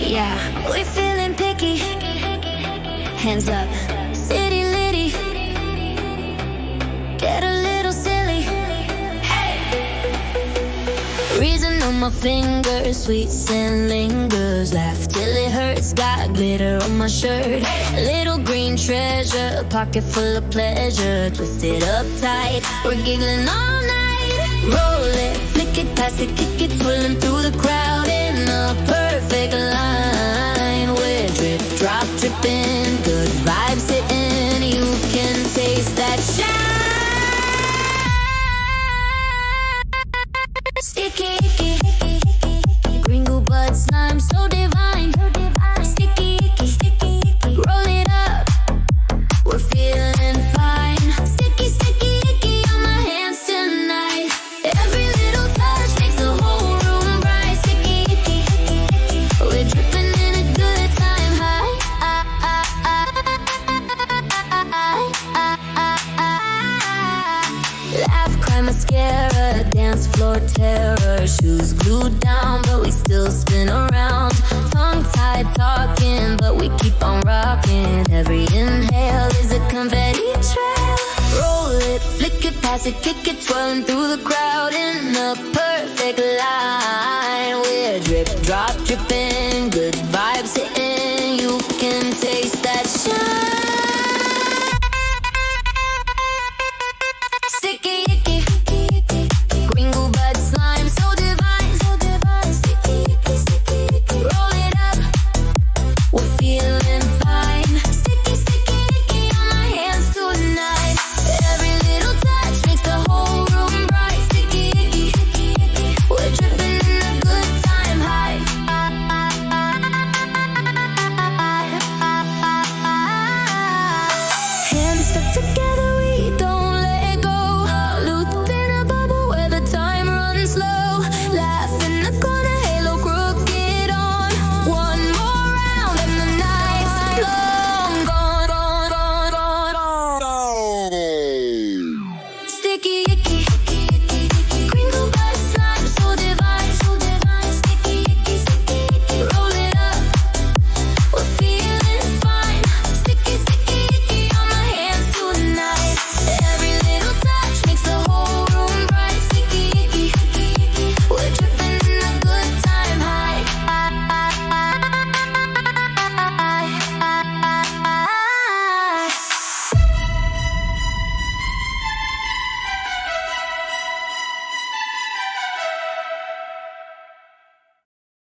Yeah, we feeling picky. Hands up, city litty. Get a little silly. Hey! Reason on my finger, sweet scent lingers. Laugh till it hurts, got glitter on my shirt. Little green treasure, pocket full of pleasure. Twisted up tight, we're giggling all night. Roll it, flick it, pass it, kick it, pulling through the crowd in a perfect line. We're drip, drop, dripping, good vibes hitting. You can taste that shine. Sticky, gringo bud slime, so divine. Sticky, roll it up, we're feeling fine. Sticky, icky on my hands tonight. Every little touch makes the whole room bright. Sticky, we're dripping in a good time high. Laugh, cry, mascara, dance floor terror. Shoes glued down, but we still spin around. Tongue tied talking, but we keep on rocking. Every inhale is a confetti trail. Roll it, flick it, pass it, kick it, twirling through the crowd in a perfect line. We're drip, drop, dripping, good vibes hitting. You can taste